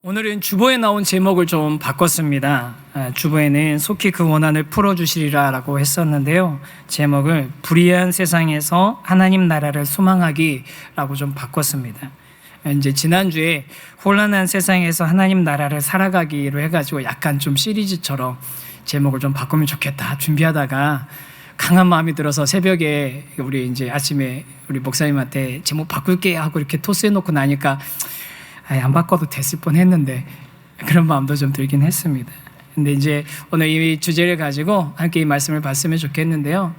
오늘은 주보에 나온 제목을 좀 바꿨습니다. 주보에는 속히 그 원한을 풀어주시리라 라고 했었는데요. 제목을 불의한 세상에서 하나님 나라를 소망하기 라고 좀 바꿨습니다. 이제 지난주에 혼란한 세상에서 하나님 나라를 살아가기로 해가지고 약간 좀 시리즈처럼 제목을 좀 바꾸면 좋겠다 준비하다가 강한 마음이 들어서 새벽에 우리 이제 아침에 우리 목사님한테 제목 바꿀게 하고 이렇게 토스해놓고 나니까 안 바꿔도 됐을 뻔 했는데 그런 마음도 좀 들긴 했습니다. 근데 이제 오늘 이 주제를 가지고 함께 이 말씀을 봤으면 좋겠는데요.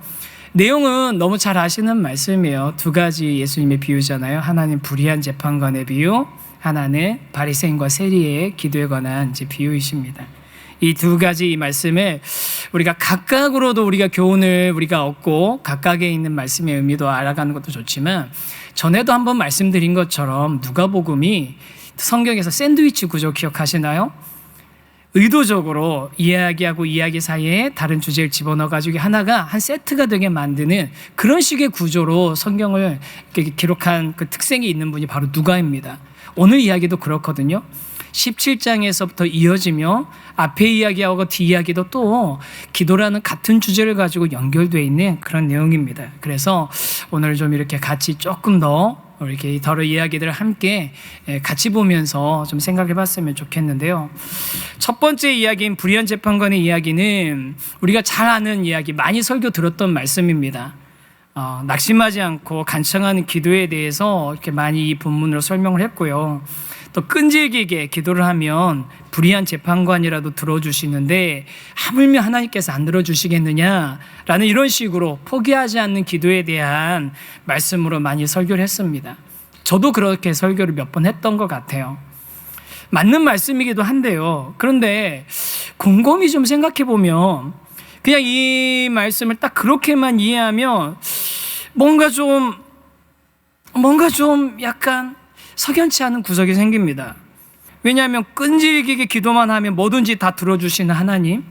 내용은 너무 잘 아시는 말씀이에요. 두 가지 예수님의 비유잖아요. 하나는 불의한 재판관의 비유, 하나는 바리새인과 세리의 기도에 관한 이제 비유이십니다. 이 두 가지 이 말씀을 우리가 각각으로도 우리가 교훈을 우리가 얻고 각각에 있는 말씀의 의미도 알아가는 것도 좋지만 전에도 한번 말씀드린 것처럼 누가복음이 성경에서 샌드위치 구조 기억하시나요? 의도적으로 이야기하고 이야기 사이에 다른 주제를 집어넣어가지고 하나가 한 세트가 되게 만드는 그런 식의 구조로 성경을 기록한 그 특색이 있는 분이 바로 누가입니다. 오늘 이야기도 그렇거든요. 17장에서부터 이어지며 앞에 이야기하고 뒤 이야기도 또 기도라는 같은 주제를 가지고 연결되어 있는 그런 내용입니다. 그래서 오늘 좀 이렇게 같이 조금 더 이렇게 여러 이야기들을 함께 같이 보면서 좀 생각해 봤으면 좋겠는데요. 첫 번째 이야기인 불의한 재판관의 이야기는 우리가 잘 아는 이야기, 많이 설교 들었던 말씀입니다. 낙심하지 않고 간청하는 기도에 대해서 이렇게 많이 이 본문으로 설명을 했고요. 또 끈질기게 기도를 하면 불의한 재판관이라도 들어주시는데 하물며 하나님께서 안 들어주시겠느냐라는 이런 식으로 포기하지 않는 기도에 대한 말씀으로 많이 설교를 했습니다. 저도 그렇게 설교를 몇 번 했던 것 같아요. 맞는 말씀이기도 한데요. 그런데 곰곰이 좀 생각해 보면 그냥 이 말씀을 딱 그렇게만 이해하면 뭔가 좀 약간 석연치 않은 구석이 생깁니다. 왜냐하면 끈질기게 기도만 하면 뭐든지 다 들어주시는 하나님,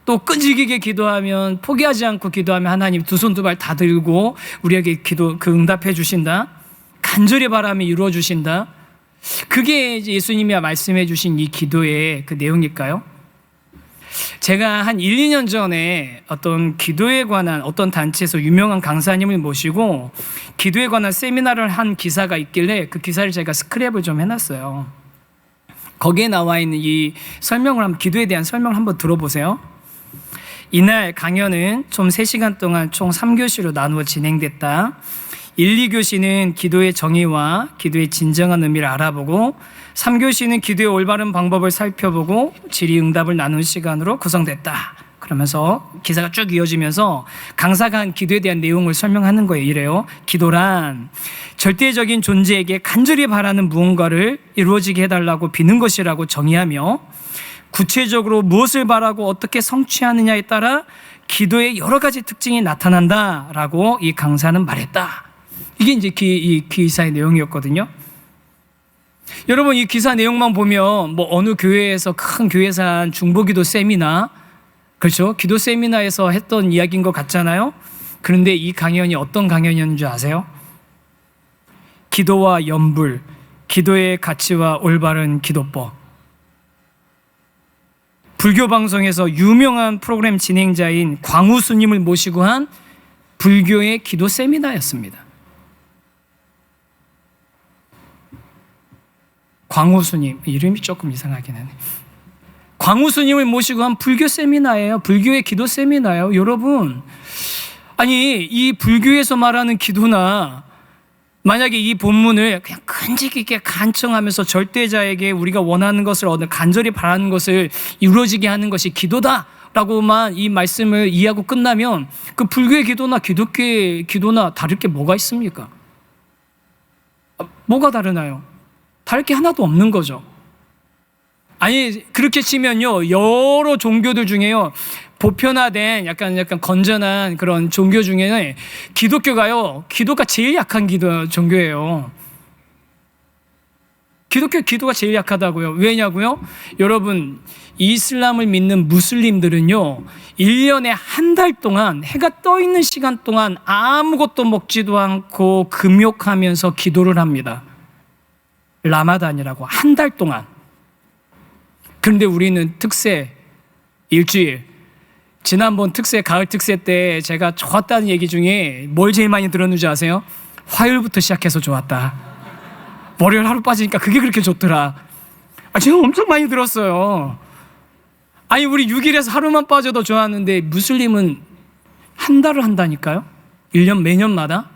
또 끈질기게 기도하면 포기하지 않고 기도하면 하나님 두 손 두 발 다 들고 우리에게 기도 응답해 주신다, 간절히 바라면 이루어 주신다. 그게 예수님이 말씀해 주신 이 기도의 그 내용일까요? 제가 한 1, 2년 전에 어떤 기도에 관한 어떤 단체에서 유명한 강사님을 모시고 기도에 관한 세미나를 한 기사가 있길래 그 기사를 제가 스크랩을 좀 해놨어요. 거기에 나와 있는 이 기도에 대한 설명을 한번 들어보세요. 이날 강연은 총 3시간 동안 총 3교시로 나누어 진행됐다. 1, 2교시는 기도의 정의와 기도의 진정한 의미를 알아보고 3교시는 기도의 올바른 방법을 살펴보고 질의응답을 나누는 시간으로 구성됐다. 그러면서 기사가 쭉 이어지면서 강사가 한 기도에 대한 내용을 설명하는 거예요. 이래요. 기도란 절대적인 존재에게 간절히 바라는 무언가를 이루어지게 해달라고 비는 것이라고 정의하며 구체적으로 무엇을 바라고 어떻게 성취하느냐에 따라 기도의 여러 가지 특징이 나타난다라고 이 강사는 말했다. 이게 이제 이 기사의 내용이었거든요. 여러분, 이 기사 내용만 보면 뭐 어느 교회에서 큰 교회에서 한 중보기도 세미나, 그렇죠? 기도 세미나에서 했던 이야기인 것 같잖아요. 그런데 이 강연이 어떤 강연이었는 줄 아세요? 기도와 연불, 기도의 가치와 올바른 기도법. 불교 방송에서 유명한 프로그램 진행자인 광우스님을 모시고 한 불교의 기도 세미나였습니다. 광우스님, 이름이 조금 이상하긴 하네. 광우스님을 모시고 한 불교 세미나예요. 불교의 기도 세미나예요. 여러분, 아니 이 불교에서 말하는 기도나 만약에 이 본문을 그냥 끈질기게 간청하면서 절대자에게 우리가 원하는 것을 간절히 바라는 것을 이루어지게 하는 것이 기도다라고만 이 말씀을 이해하고 끝나면 그 불교의 기도나 기독교의 기도나 다를 게 뭐가 있습니까? 뭐가 다르나요? 다를 게 하나도 없는 거죠. 아니 그렇게 치면요, 여러 종교들 중에요 보편화된 약간 건전한 그런 종교 중에는 기도가 제일 약한 종교예요. 기도가 제일 약하다고요. 왜냐고요? 여러분, 이슬람을 믿는 무슬림들은요 1년에 한 달 동안 해가 떠 있는 시간 동안 아무것도 먹지도 않고 금욕하면서 기도를 합니다. 라마단이라고 한 달 동안 그런데 우리는 특세, 일주일, 지난번 특세, 가을 특세 때 제가 좋았다는 얘기 중에 뭘 제일 많이 들었는지 아세요? 화요일부터 시작해서 좋았다. 월요일 하루 빠지니까 그게 그렇게 좋더라. 제가 엄청 많이 들었어요. 아니, 우리 6일에서 하루만 빠져도 좋았는데 무슬림은 한 달을 한다니까요? 1년 매년마다.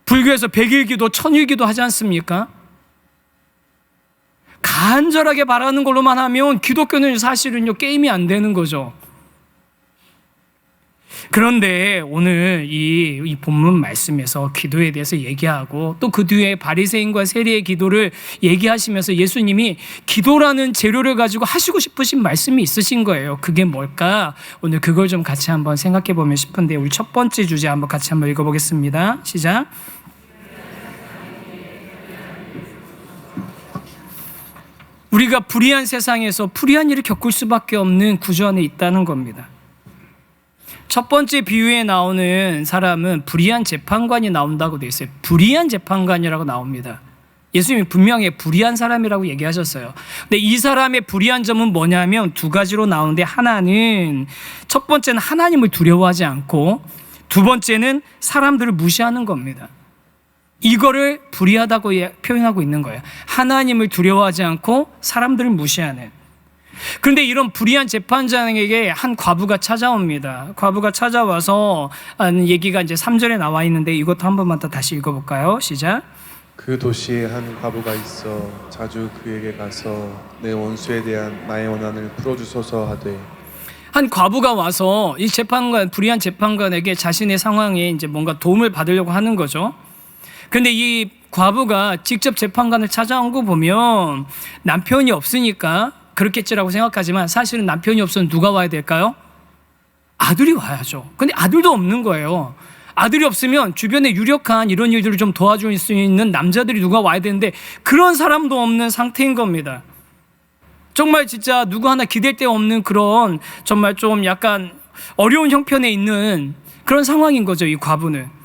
불교에서 100일 기도, 1000일 기도 하지 않습니까? 간절하게 바라는 걸로만 하면 기독교는 사실은요, 게임이 안 되는 거죠. 그런데 오늘 이 본문 말씀에서 기도에 대해서 얘기하고 또 그 뒤에 바리새인과 세리의 기도를 얘기하시면서 예수님이 기도라는 재료를 가지고 하시고 싶으신 말씀이 있으신 거예요. 그게 뭘까? 오늘 그걸 좀 같이 한번 생각해 보면 싶은데, 우리 첫 번째 주제 한번 같이 한번 읽어보겠습니다. 시작. 우리가 불의한 세상에서 불의한 일을 겪을 수밖에 없는 구조 안에 있다는 겁니다. 첫 번째 비유에 나오는 사람은 불의한 재판관이 나온다고 되어 있어요. 불의한 재판관이라고 나옵니다. 예수님이 분명히 불의한 사람이라고 얘기하셨어요. 근데 이 사람의 불의한 점은 뭐냐면 두 가지로 나오는데, 하나는, 첫 번째는 하나님을 두려워하지 않고, 두 번째는 사람들을 무시하는 겁니다. 이거를 불의하다고 표현하고 있는 거예요. 하나님을 두려워하지 않고 사람들을 무시하는. 그런데 이런 불의한 재판장에게 한 과부가 찾아옵니다. 과부가 찾아와서 하는 얘기가 이제 3절에 나와 있는데, 이것도 한 번만 더 다시 읽어볼까요? 시작. 그 도시에 한 과부가 있어 자주 그에게 가서 내 원수에 대한 나의 원한을 풀어주소서 하되. 한 과부가 와서 이 재판관, 불의한 재판관에게 자신의 상황에 이제 뭔가 도움을 받으려고 하는 거죠. 그런데 이 과부가 직접 재판관을 찾아온 거 보면 남편이 없으니까 그렇겠지라고 생각하지만, 사실은 남편이 없으면 누가 와야 될까요? 아들이 와야죠. 근데 아들도 없는 거예요. 아들이 없으면 주변에 유력한 이런 일들을 좀 도와줄 수 있는 남자들이 누가 와야 되는데, 그런 사람도 없는 상태인 겁니다. 정말 진짜 누구 하나 기댈 데 없는 그런, 정말 좀 약간 어려운 형편에 있는 그런 상황인 거죠, 이 과부는.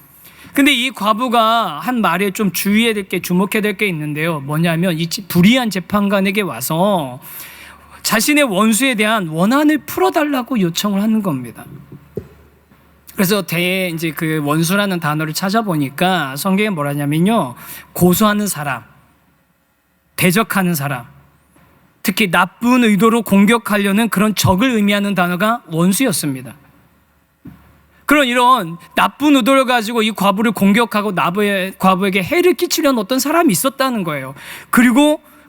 근데 이 과부가 한 말에 좀 주의해야 될 게, 주목해야 될 게 있는데요. 뭐냐면 이 불의한 재판관에게 와서 자신의 원수에 대한 원한을 풀어달라고 요청을 하는 겁니다. 그래서 이제 그 원수라는 단어를 찾아보니까 성경에 뭐라냐면요, 고소하는 사람, 대적하는 사람, 특히 나쁜 의도로 공격하려는 그런 적을 의미하는 단어가 원수였습니다. 그런 이런 나쁜 의도를 가지고 이 과부를 공격하고 과부에게 해를 끼치려는 어떤 사람이 있었다는 거예요.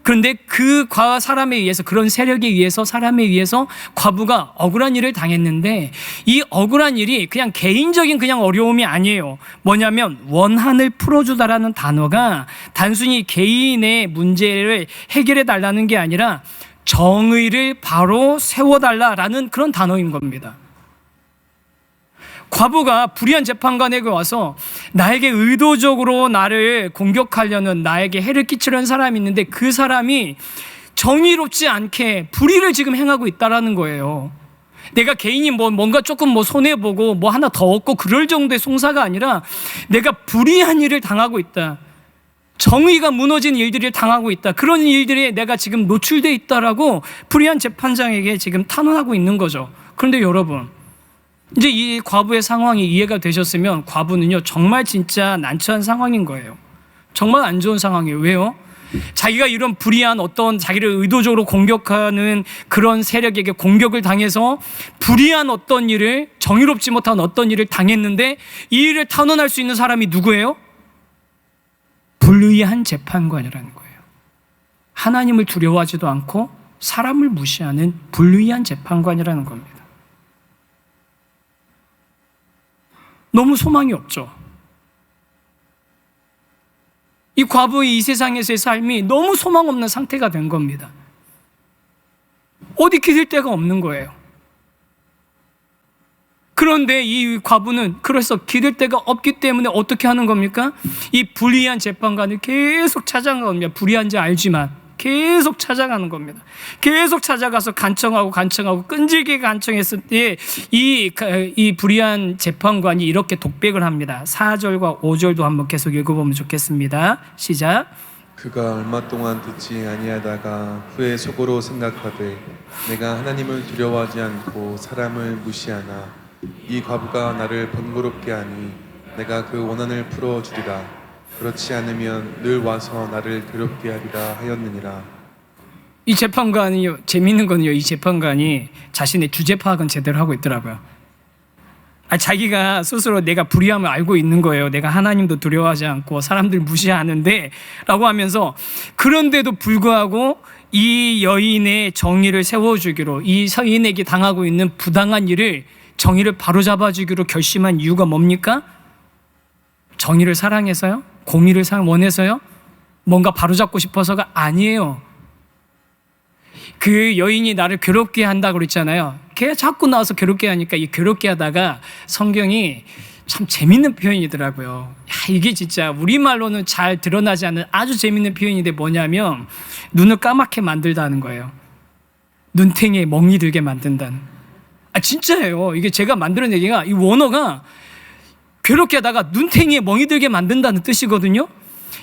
그런데 그 사람에 의해서, 그런 세력에 의해서, 사람에 의해서 과부가 억울한 일을 당했는데, 이 억울한 일이 그냥 개인적인 그냥 어려움이 아니에요. 뭐냐면 원한을 풀어주다라는 단어가 단순히 개인의 문제를 해결해 달라는 게 아니라 정의를 바로 세워달라라는 그런 단어인 겁니다. 과부가 불의한 재판관에게 와서 나에게 의도적으로 나를 공격하려는, 나에게 해를 끼치려는 사람이 있는데, 그 사람이 정의롭지 않게 불의를 지금 행하고 있다라는 거예요. 내가 개인이 뭔가 조금 손해보고 뭐 하나 더 얻고 그럴 정도의 송사가 아니라, 내가 불의한 일을 당하고 있다, 정의가 무너진 일들을 당하고 있다, 그런 일들에 내가 지금 노출되어 있다라고 불의한 재판장에게 지금 탄원하고 있는 거죠. 그런데 여러분, 이제 이 과부의 상황이 이해가 되셨으면, 과부는요 정말 진짜 난처한 상황인 거예요. 정말 안 좋은 상황이에요. 왜요? 자기가 이런 불의한 어떤, 자기를 의도적으로 공격하는 그런 세력에게 공격을 당해서 불의한 어떤 일을, 정의롭지 못한 어떤 일을 당했는데, 이 일을 탄원할 수 있는 사람이 누구예요? 불의한 재판관이라는 거예요. 하나님을 두려워하지도 않고 사람을 무시하는 불의한 재판관이라는 겁니다. 너무 소망이 없죠. 이 과부의 이 세상에서의 삶이 너무 소망 없는 상태가 된 겁니다. 어디 기댈 데가 없는 거예요. 그런데 이 과부는 그래서 기댈 데가 없기 때문에 어떻게 하는 겁니까? 이 불의한 재판관을 계속 찾아가는 겁니다. 불의한지 알지만 계속 찾아가는 겁니다. 계속 찾아가서 간청하고 끈질기게 간청했을 때 이 불의한 재판관이 이렇게 독백을 합니다. 4절과 5절도 한번 계속 읽어보면 좋겠습니다. 시작. 그가 얼마 동안 듣지 아니하다가 후에 속으로 생각하되 내가 하나님을 두려워하지 않고 사람을 무시하나 이 과부가 나를 번거롭게 하니 내가 그 원한을 풀어주리라. 그렇지 않으면 늘 와서 나를 괴롭게 하리라 하였느니라. 이 재판관이요, 재밌는 건요, 이 재판관이 자신의 주제 파악은 제대로 하고 있더라고요. 자기가 스스로 내가 불의함을 알고 있는 거예요. 내가 하나님도 두려워하지 않고 사람들 무시하는데 라고 하면서, 그런데도 불구하고 이 여인의 정의를 세워주기로, 이 서인에게 당하고 있는 부당한 일을, 정의를 바로잡아주기로 결심한 이유가 뭡니까? 정의를 사랑해서요? 공의를 원해서요? 뭔가 바로잡고 싶어서가 아니에요. 그 여인이 나를 괴롭게 한다고 그랬잖아요. 걔 자꾸 나와서 괴롭게 하니까, 이 괴롭게 하다가 성경이 참 재밌는 표현이더라고요. 이게 진짜 우리말로는 잘 드러나지 않는 아주 재밌는 표현인데 뭐냐면, 눈을 까맣게 만들다는 거예요. 눈탱이에 멍이 들게 만든다는. 진짜예요. 이게 제가 만드는 얘기가, 이 원어가 괴롭게 하다가 눈탱이에 멍이 들게 만든다는 뜻이거든요.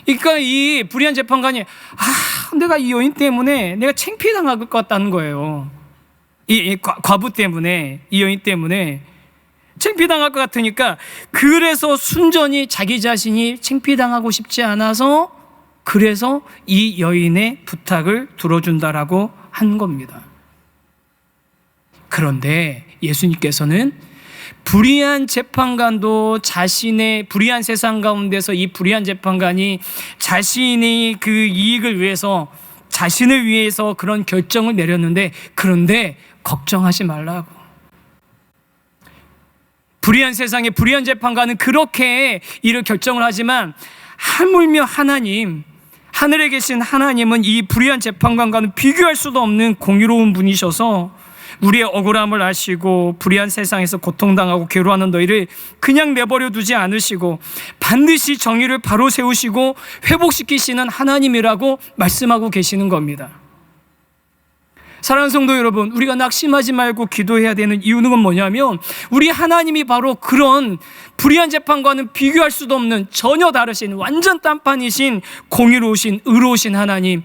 그러니까 이 불의한 재판관이, 내가 이 여인 때문에 내가 창피당할 것 같다는 거예요. 이 과부 때문에, 이 여인 때문에 창피당할 것 같으니까, 그래서 순전히 자기 자신이 창피당하고 싶지 않아서, 그래서 이 여인의 부탁을 들어준다라고 한 겁니다. 그런데 예수님께서는 불의한 재판관도 자신의 불의한 세상 가운데서, 이 불의한 재판관이 자신의 그 이익을 위해서, 자신을 위해서 그런 결정을 내렸는데, 그런데 걱정하지 말라고. 불의한 세상의 불의한 재판관은 그렇게 이를 결정을 하지만, 하물며 하나님, 하늘에 계신 하나님은 이 불의한 재판관과는 비교할 수도 없는 공의로운 분이셔서 우리의 억울함을 아시고 불의한 세상에서 고통당하고 괴로워하는 너희를 그냥 내버려 두지 않으시고 반드시 정의를 바로 세우시고 회복시키시는 하나님이라고 말씀하고 계시는 겁니다. 사랑하는 성도 여러분, 우리가 낙심하지 말고 기도해야 되는 이유는 뭐냐면, 우리 하나님이 바로 그런 불의한 재판과는 비교할 수도 없는, 전혀 다르신, 완전 딴판이신, 공의로우신, 의로우신 하나님,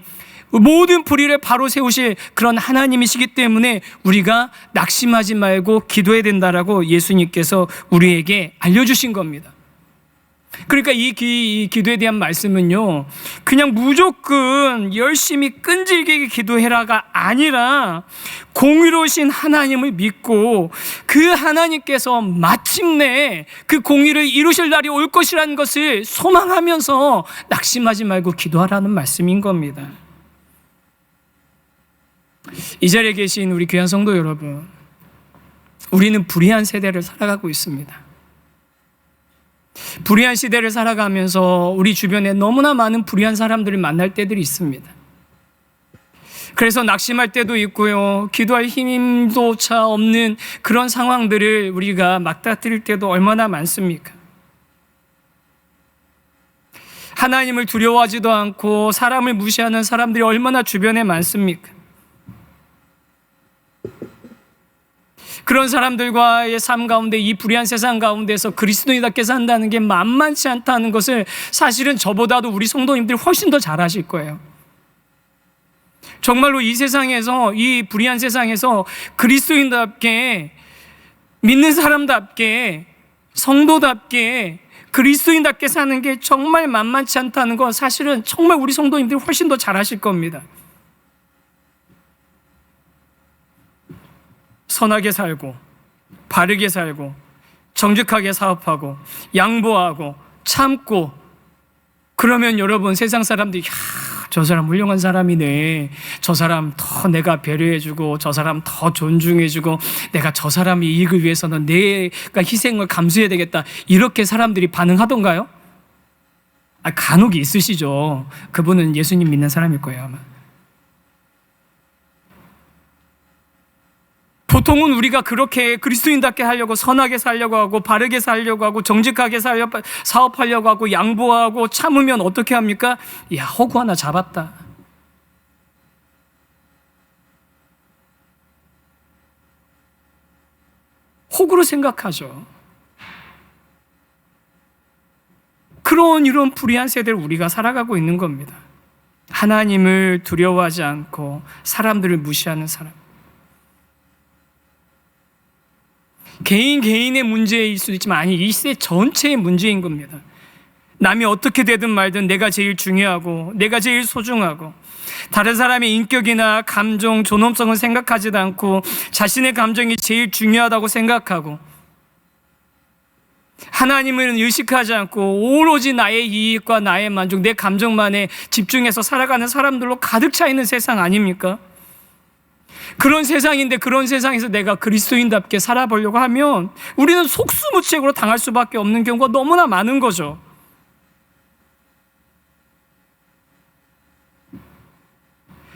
모든 불의를 바로 세우실 그런 하나님이시기 때문에 우리가 낙심하지 말고 기도해야 된다라고 예수님께서 우리에게 알려주신 겁니다. 그러니까 이 기도에 대한 말씀은요, 그냥 무조건 열심히 끈질기게 기도해라가 아니라, 공의로우신 하나님을 믿고 그 하나님께서 마침내 그 공의를 이루실 날이 올 것이라는 것을 소망하면서 낙심하지 말고 기도하라는 말씀인 겁니다. 이 자리에 계신 우리 귀한 성도 여러분, 우리는 불의한 세대를 살아가고 있습니다. 불의한 시대를 살아가면서 우리 주변에 너무나 많은 불의한 사람들을 만날 때들이 있습니다. 그래서 낙심할 때도 있고요, 기도할 힘조차 없는 그런 상황들을 우리가 맞닥뜨릴 때도 얼마나 많습니까? 하나님을 두려워하지도 않고 사람을 무시하는 사람들이 얼마나 주변에 많습니까? 그런 사람들과의 삶 가운데, 이 불의한 세상 가운데서 그리스도인답게 산다는 게 만만치 않다는 것을 사실은 저보다도 우리 성도님들이 훨씬 더 잘 아실 거예요. 정말로 이 세상에서, 이 불의한 세상에서 그리스도인답게, 믿는 사람답게, 성도답게, 그리스도인답게 사는 게 정말 만만치 않다는 건 사실은 정말 우리 성도님들이 훨씬 더 잘 아실 겁니다. 선하게 살고, 바르게 살고, 정직하게 사업하고, 양보하고, 참고, 그러면 여러분, 세상 사람들이, 저 사람 훌륭한 사람이네, 저 사람 더 내가 배려해주고, 저 사람 더 존중해주고, 내가 저 사람의 이익을 위해서는 내가 희생을 감수해야 되겠다, 이렇게 사람들이 반응하던가요? 간혹 있으시죠. 그분은 예수님 믿는 사람일 거예요, 아마. 보통은 우리가 그렇게 그리스도인답게 하려고, 선하게 살려고 하고, 바르게 살려고 하고, 정직하게 사업하려고 하고, 양보하고 참으면 어떻게 합니까? 야, 허구 하나 잡았다. 호구로 생각하죠. 이런 불의한 세대를 우리가 살아가고 있는 겁니다. 하나님을 두려워하지 않고 사람들을 무시하는 사람. 개인의 문제일 수도 있지만 아니 이 시대 전체의 문제인 겁니다. 남이 어떻게 되든 말든 내가 제일 중요하고 내가 제일 소중하고 다른 사람의 인격이나 감정, 존엄성을 생각하지도 않고 자신의 감정이 제일 중요하다고 생각하고 하나님을 의식하지 않고 오로지 나의 이익과 나의 만족, 내 감정만에 집중해서 살아가는 사람들로 가득 차 있는 세상 아닙니까? 그런 세상인데 그런 세상에서 내가 그리스도인답게 살아보려고 하면 우리는 속수무책으로 당할 수밖에 없는 경우가 너무나 많은 거죠.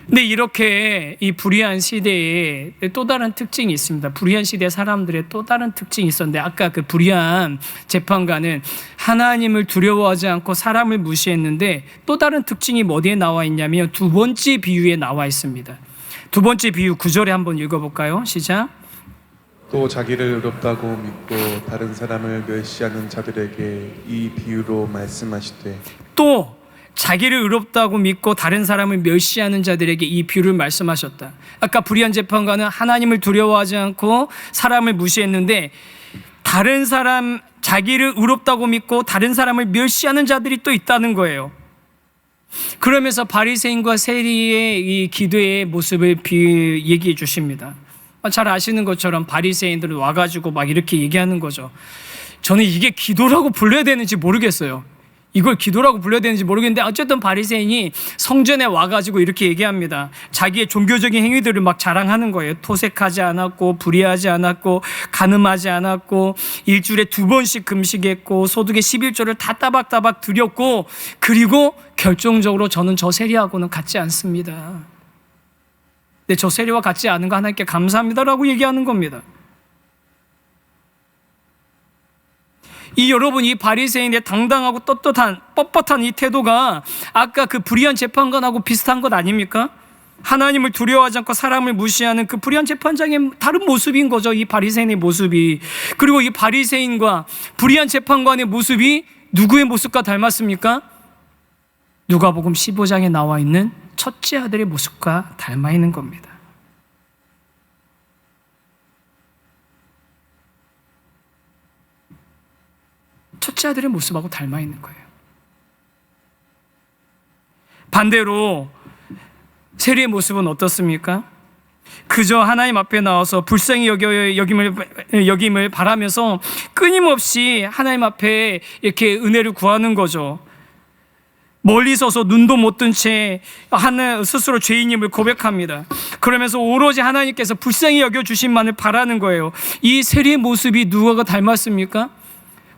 근데 이렇게 이 불의한 시대에 또 다른 특징이 있습니다. 불의한 시대 사람들의 또 다른 특징이 있었는데 아까 그 불의한 재판관은 하나님을 두려워하지 않고 사람을 무시했는데 또 다른 특징이 어디에 나와 있냐면 두 번째 비유에 나와 있습니다. 두 번째 비유 9절에 한번 읽어볼까요? 시작. 또 자기를 의롭다고 믿고 다른 사람을 멸시하는 자들에게 이 비유로 말씀하시되 또 자기를 의롭다고 믿고 다른 사람을 멸시하는 자들에게 이 비유를 말씀하셨다. 아까 불의한 재판관은 하나님을 두려워하지 않고 사람을 무시했는데 다른 사람, 자기를 의롭다고 믿고 다른 사람을 멸시하는 자들이 또 있다는 거예요. 그러면서 바리새인과 세리의 이 기도의 모습을 얘기해 주십니다. 잘 아시는 것처럼 바리새인들은 와가지고 막 이렇게 얘기하는 거죠. 저는 이게 기도라고 불러야 되는지 모르겠어요. 이걸 기도라고 불러야 되는지 모르겠는데 어쨌든 바리새인이 성전에 와가지고 이렇게 얘기합니다. 자기의 종교적인 행위들을 막 자랑하는 거예요. 토색하지 않았고 불의하지 않았고 간음하지 않았고 일주일에 2번씩 금식했고 소득의 11조를 다 따박따박 드렸고 그리고 결정적으로 저는 저 세리하고는 같지 않습니다. 근데 저 세리와 같지 않은 거 하나님께 감사합니다라고 얘기하는 겁니다. 이 여러분 이 바리새인의 당당하고 뻣뻣한 이 태도가 아까 그 불의한 재판관하고 비슷한 것 아닙니까? 하나님을 두려워하지 않고 사람을 무시하는 그 불의한 재판장의 다른 모습인 거죠. 이 바리새인의 모습이. 그리고 이 바리새인과 불의한 재판관의 모습이 누구의 모습과 닮았습니까? 누가복음 15장에 나와 있는 첫째 아들의 모습과 닮아 있는 겁니다. 첫째 아들의 모습하고 닮아 있는 거예요. 반대로 세리의 모습은 어떻습니까? 그저 하나님 앞에 나와서 불쌍히 여김을 바라면서 끊임없이 하나님 앞에 이렇게 은혜를 구하는 거죠. 멀리 서서 눈도 못 뜬 채 스스로 죄인임을 고백합니다. 그러면서 오로지 하나님께서 불쌍히 여겨주신만을 바라는 거예요. 이 세리의 모습이 누구가 닮았습니까?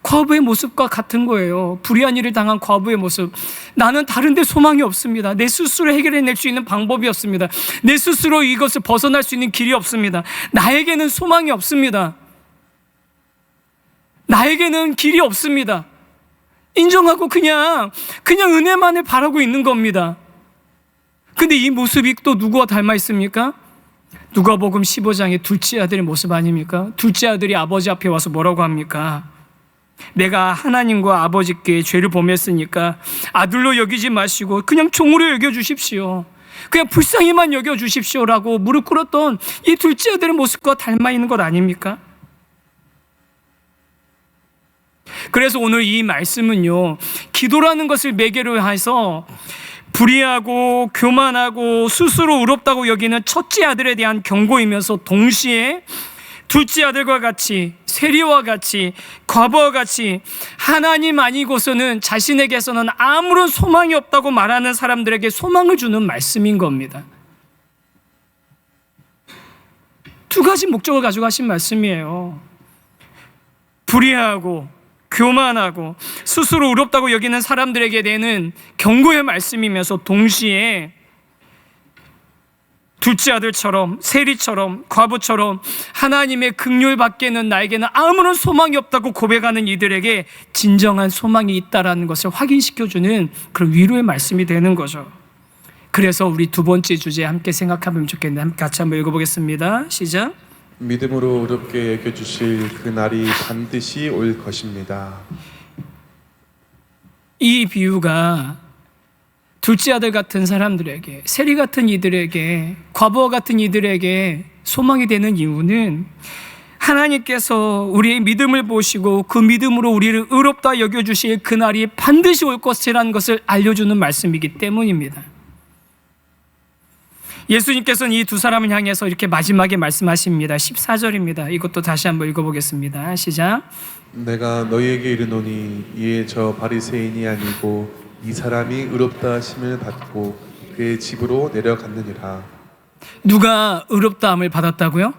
과부의 모습과 같은 거예요. 불의한 일을 당한 과부의 모습. 나는 다른 데 소망이 없습니다. 내 스스로 해결해낼 수 있는 방법이 없습니다. 내 스스로 이것을 벗어날 수 있는 길이 없습니다. 나에게는 소망이 없습니다. 나에게는 길이 없습니다. 인정하고 그냥 은혜만을 바라고 있는 겁니다. 근데 이 모습이 또 누구와 닮아 있습니까? 누가복음 15장의 둘째 아들의 모습 아닙니까? 둘째 아들이 아버지 앞에 와서 뭐라고 합니까? 내가 하나님과 아버지께 죄를 범했으니까 아들로 여기지 마시고 그냥 종으로 여겨주십시오. 그냥 불쌍히만 여겨주십시오라고 무릎 꿇었던 이 둘째 아들의 모습과 닮아 있는 것 아닙니까? 그래서 오늘 이 말씀은요, 기도라는 것을 매개로 해서 불의하고 교만하고 스스로 의롭다고 여기는 첫째 아들에 대한 경고이면서 동시에 둘째 아들과 같이 세리와 같이 과부와 같이 하나님 아니고서는 자신에게서는 아무런 소망이 없다고 말하는 사람들에게 소망을 주는 말씀인 겁니다. 두 가지 목적을 가지고 하신 말씀이에요. 불의하고 교만하고 스스로 의롭다고 여기는 사람들에게 되는 경고의 말씀이면서 동시에 둘째 아들처럼 세리처럼 과부처럼 하나님의 긍휼 밖에는 나에게는 아무런 소망이 없다고 고백하는 이들에게 진정한 소망이 있다라는 것을 확인시켜주는 그런 위로의 말씀이 되는 거죠. 그래서 우리 두 번째 주제 함께 생각하면 좋겠는데 함께 같이 한번 읽어보겠습니다. 시작. 믿음으로 의롭게 여겨주실 그 날이 반드시 올 것입니다. 이 비유가 둘째 아들 같은 사람들에게, 세리 같은 이들에게, 과부하 같은 이들에게 소망이 되는 이유는 하나님께서 우리의 믿음을 보시고 그 믿음으로 우리를 의롭다 여겨주실 그날이 반드시 올 것이라는 것을 알려주는 말씀이기 때문입니다. 예수님께서는 이 두 사람을 향해서 이렇게 마지막에 말씀하십니다. 14절입니다. 이것도 다시 한번 읽어보겠습니다. 시작. 내가 너희에게 이르노니 이에 저 바리새인이 아니고 이 사람이 의롭다 하심을 받고 그의 집으로 내려갔느니라. 누가 의롭다함을 받았다고요?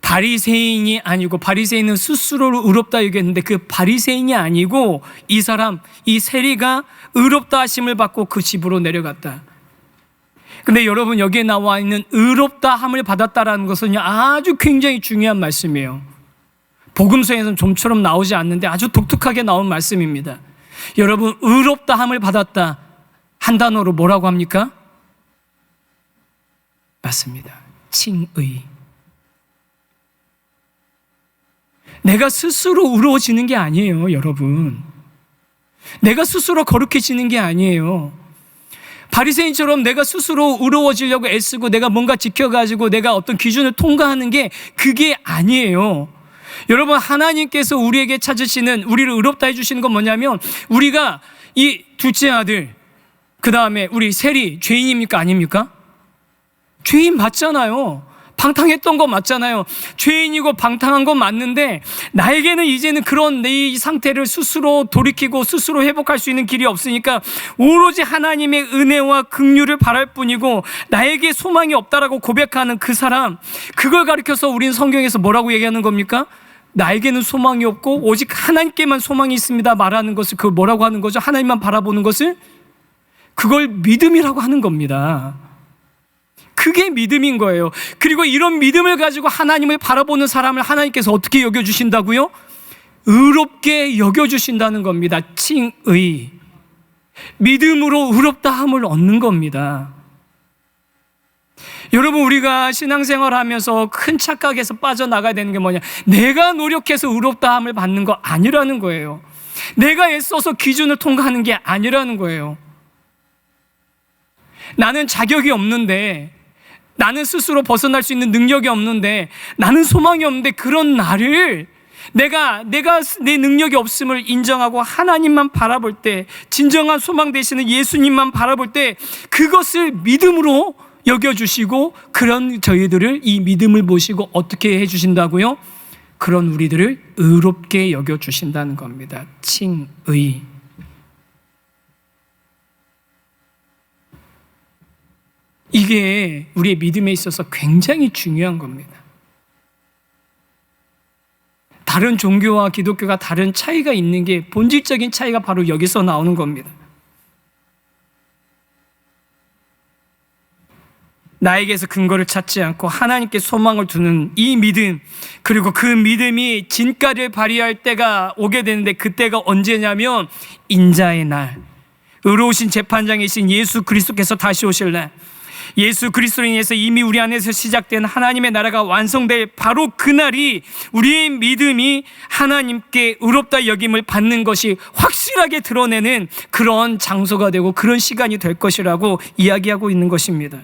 바리새인이 아니고, 바리새인은 스스로를 의롭다 여겼는데 그 바리새인이 아니고 이 사람, 이 세리가 의롭다 하심을 받고 그 집으로 내려갔다. 근데 여러분, 여기에 나와 있는 의롭다함을 받았다라는 것은 아주 굉장히 중요한 말씀이에요. 복음서에서는 좀처럼 나오지 않는데 아주 독특하게 나온 말씀입니다. 여러분, 의롭다함을 받았다 한 단어로 뭐라고 합니까? 맞습니다. 칭의. 내가 스스로 의로워지는 게 아니에요, 여러분. 내가 스스로 거룩해지는 게 아니에요. 바리새인처럼 내가 스스로 의로워지려고 애쓰고 내가 뭔가 지켜가지고 내가 어떤 기준을 통과하는 게 그게 아니에요. 여러분, 하나님께서 우리에게 찾으시는, 우리를 의롭다 해주시는 건 뭐냐면, 우리가 이 둘째 아들, 그 다음에 우리 세리, 죄인입니까? 아닙니까? 죄인 맞잖아요. 방탕했던 거 맞잖아요. 죄인이고 방탕한 건 맞는데 나에게는 이제는 그런 내 이 상태를 스스로 돌이키고 스스로 회복할 수 있는 길이 없으니까 오로지 하나님의 은혜와 긍휼을 바랄 뿐이고 나에게 소망이 없다라고 고백하는 그 사람, 그걸 가리켜서 우리는 성경에서 뭐라고 얘기하는 겁니까? 나에게는 소망이 없고 오직 하나님께만 소망이 있습니다 말하는 것을 그걸 뭐라고 하는 거죠? 하나님만 바라보는 것을? 그걸 믿음이라고 하는 겁니다. 그게 믿음인 거예요. 그리고 이런 믿음을 가지고 하나님을 바라보는 사람을 하나님께서 어떻게 여겨주신다고요? 의롭게 여겨주신다는 겁니다. 칭의. 믿음으로 의롭다함을 얻는 겁니다. 여러분, 우리가 신앙생활 하면서 큰 착각에서 빠져나가야 되는 게 뭐냐? 내가 노력해서 의롭다함을 받는 거 아니라는 거예요. 내가 애써서 기준을 통과하는 게 아니라는 거예요. 나는 자격이 없는데, 나는 스스로 벗어날 수 있는 능력이 없는데, 나는 소망이 없는데, 그런 나를 내가 내 능력이 없음을 인정하고 하나님만 바라볼 때, 진정한 소망 되시는 예수님만 바라볼 때 그것을 믿음으로 여겨주시고, 그런 저희들을 이 믿음을 보시고 어떻게 해주신다고요? 그런 우리들을 의롭게 여겨주신다는 겁니다. 칭의. 이게 우리의 믿음에 있어서 굉장히 중요한 겁니다. 다른 종교와 기독교가 다른 차이가 있는 게, 본질적인 차이가 바로 여기서 나오는 겁니다. 나에게서 근거를 찾지 않고 하나님께 소망을 두는 이 믿음, 그리고 그 믿음이 진가를 발휘할 때가 오게 되는데, 그때가 언제냐면 인자의 날, 의로우신 재판장이신 예수 그리스도께서 다시 오실 날, 예수 그리스도로 인해서 이미 우리 안에서 시작된 하나님의 나라가 완성될 바로 그날이 우리의 믿음이 하나님께 의롭다 여김을 받는 것이 확실하게 드러내는 그런 장소가 되고 그런 시간이 될 것이라고 이야기하고 있는 것입니다.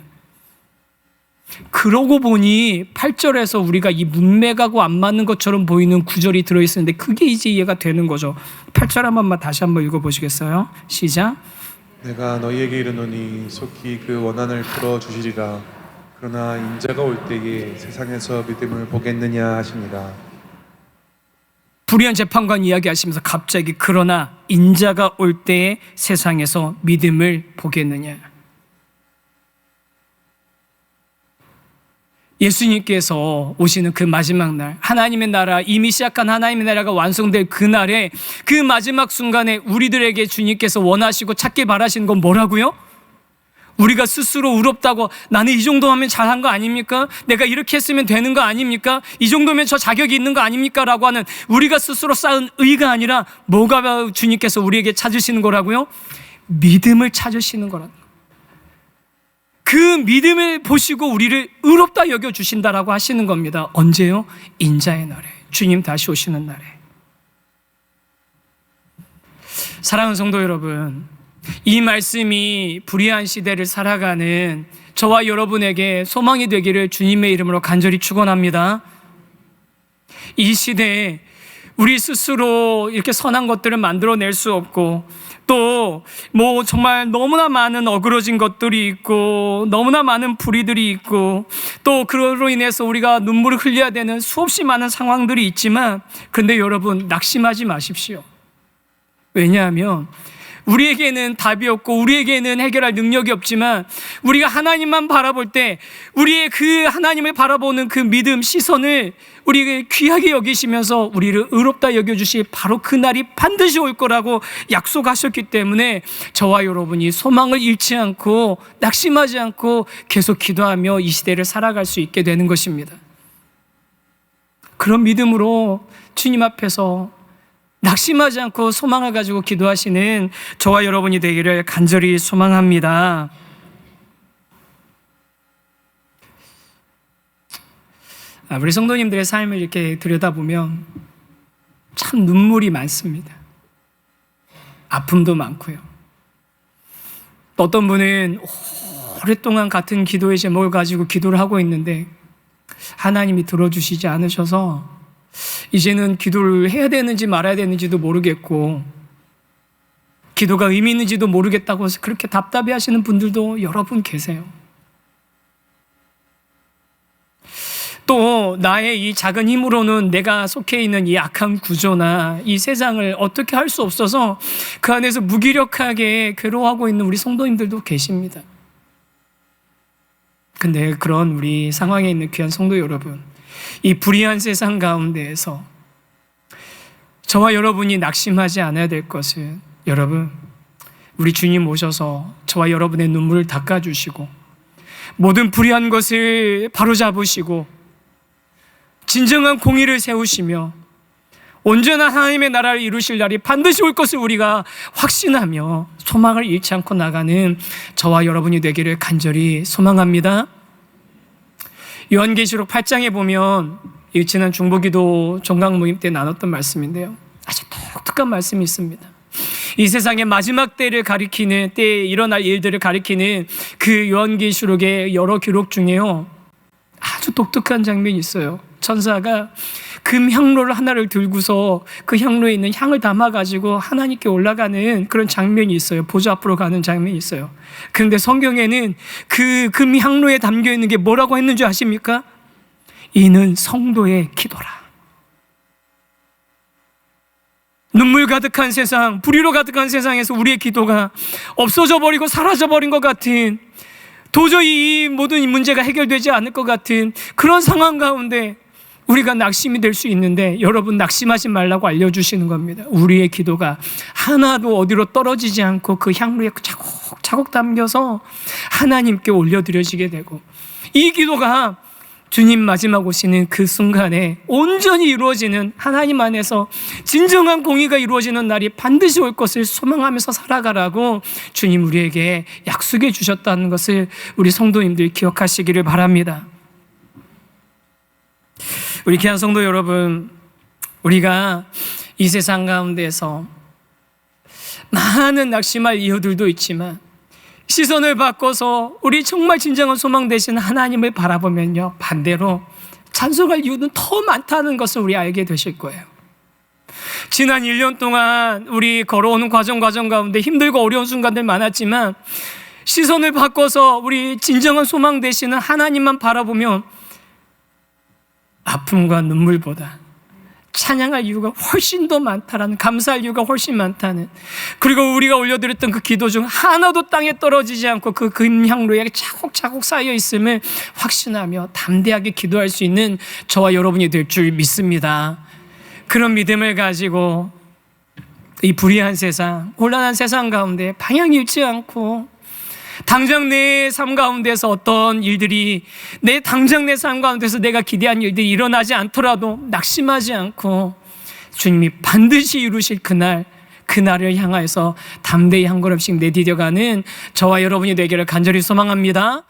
그러고 보니 8절에서 우리가 이 문맥하고 안 맞는 것처럼 보이는 구절이 들어있었는데 그게 이제 이해가 되는 거죠. 8절 한 번만 다시 한번 읽어보시겠어요? 시작. 내가 너희에게 이르노니 속히 그 원한을 풀어주시리라. 그러나 인자가 올 때에 세상에서 믿음을 보겠느냐 하십니다. 불의한 재판관 이야기하시면서 갑자기 그러나 인자가 올 때에 세상에서 믿음을 보겠느냐. 예수님께서 오시는 그 마지막 날, 하나님의 나라, 이미 시작한 하나님의 나라가 완성될 그날에, 그 마지막 순간에 우리들에게 주님께서 원하시고 찾길 바라시는 건 뭐라고요? 우리가 스스로 의롭다고, 나는 이 정도 하면 잘한 거 아닙니까? 내가 이렇게 했으면 되는 거 아닙니까? 이 정도면 저 자격이 있는 거 아닙니까? 라고 하는 우리가 스스로 쌓은 의가 아니라 뭐가 주님께서 우리에게 찾으시는 거라고요? 믿음을 찾으시는 거라고. 그 믿음을 보시고 우리를 의롭다 여겨주신다라고 하시는 겁니다. 언제요? 인자의 날에, 주님 다시 오시는 날에. 사랑하는 성도 여러분, 이 말씀이 불의한 시대를 살아가는 저와 여러분에게 소망이 되기를 주님의 이름으로 간절히 축원합니다. 이 시대에 우리 스스로 이렇게 선한 것들을 만들어낼 수 없고, 또 뭐 정말 너무나 많은 어그러진 것들이 있고, 너무나 많은 불의들이 있고, 또 그로 인해서 우리가 눈물을 흘려야 되는 수없이 많은 상황들이 있지만, 그런데 여러분 낙심하지 마십시오. 왜냐하면 우리에게는 답이 없고 우리에게는 해결할 능력이 없지만, 우리가 하나님만 바라볼 때 우리의 그 하나님을 바라보는 그 믿음, 시선을 우리에게 귀하게 여기시면서 우리를 의롭다 여겨주실 바로 그날이 반드시 올 거라고 약속하셨기 때문에 저와 여러분이 소망을 잃지 않고 낙심하지 않고 계속 기도하며 이 시대를 살아갈 수 있게 되는 것입니다. 그런 믿음으로 주님 앞에서 낙심하지 않고 소망을 가지고 기도하시는 저와 여러분이 되기를 간절히 소망합니다. 우리 성도님들의 삶을 이렇게 들여다보면 참 눈물이 많습니다. 아픔도 많고요. 어떤 분은 오랫동안 같은 기도의 제목을 가지고 기도를 하고 있는데 하나님이 들어주시지 않으셔서 이제는 기도를 해야 되는지 말아야 되는지도 모르겠고, 기도가 의미 있는지도 모르겠다고 해서 그렇게 답답해 하시는 분들도 여러 분 계세요. 또 나의 이 작은 힘으로는 내가 속해 있는 이 악한 구조나 이 세상을 어떻게 할 수 없어서 그 안에서 무기력하게 괴로워하고 있는 우리 성도님들도 계십니다. 근데 그런 우리 상황에 있는 귀한 성도 여러분, 이 불의한 세상 가운데에서 저와 여러분이 낙심하지 않아야 될 것은, 여러분, 우리 주님 오셔서 저와 여러분의 눈물을 닦아주시고 모든 불의한 것을 바로잡으시고 진정한 공의를 세우시며 온전한 하나님의 나라를 이루실 날이 반드시 올 것을 우리가 확신하며 소망을 잃지 않고 나가는 저와 여러분이 되기를 간절히 소망합니다. 요한계시록 8장에 보면 지난 중보기도 종강 모임 때 나눴던 말씀인데요, 아주 독특한 말씀이 있습니다. 이 세상의 마지막 때를 가리키는, 때에 일어날 일들을 가리키는 그 요한계시록의 여러 기록 중에요, 아주 독특한 장면이 있어요. 천사가 금 향로를 하나를 들고서 그 향로에 있는 향을 담아가지고 하나님께 올라가는 그런 장면이 있어요. 보좌 앞으로 가는 장면이 있어요. 그런데 성경에는 그 금 향로에 담겨있는 게 뭐라고 했는지 아십니까? 이는 성도의 기도라. 눈물 가득한 세상, 불의로 가득한 세상에서 우리의 기도가 없어져 버리고 사라져 버린 것 같은, 도저히 이 모든 문제가 해결되지 않을 것 같은 그런 상황 가운데 우리가 낙심이 될 수 있는데, 여러분 낙심하지 말라고 알려주시는 겁니다. 우리의 기도가 하나도 어디로 떨어지지 않고 그 향로에 차곡차곡 담겨서 하나님께 올려드려지게 되고, 이 기도가 주님 마지막 오시는 그 순간에 온전히 이루어지는, 하나님 안에서 진정한 공의가 이루어지는 날이 반드시 올 것을 소망하면서 살아가라고 주님 우리에게 약속해 주셨다는 것을 우리 성도님들 기억하시기를 바랍니다. 우리 귀한 성도 여러분, 우리가 이 세상 가운데서 많은 낙심할 이유들도 있지만 시선을 바꿔서 우리 정말 진정한 소망 되시는 하나님을 바라보면요, 반대로 찬송할 이유는 더 많다는 것을 우리 알게 되실 거예요. 지난 1년 동안 우리 걸어오는 과정 가운데 힘들고 어려운 순간들 많았지만 시선을 바꿔서 우리 진정한 소망 되시는 하나님만 바라보면 아픔과 눈물보다 찬양할 이유가 훨씬 더 많다라는, 감사할 이유가 훨씬 많다는, 그리고 우리가 올려드렸던 그 기도 중 하나도 땅에 떨어지지 않고 그 금향로에 차곡차곡 쌓여 있음을 확신하며 담대하게 기도할 수 있는 저와 여러분이 될 줄 믿습니다. 그런 믿음을 가지고 이 불의한 세상, 곤란한 세상 가운데 방향 잃지 않고, 당장 내 삶 가운데서 어떤 일들이, 당장 내 삶 가운데서 내가 기대한 일들이 일어나지 않더라도 낙심하지 않고 주님이 반드시 이루실 그날을 향하여서 담대히 한 걸음씩 내디뎌가는 저와 여러분이 되기를 간절히 소망합니다.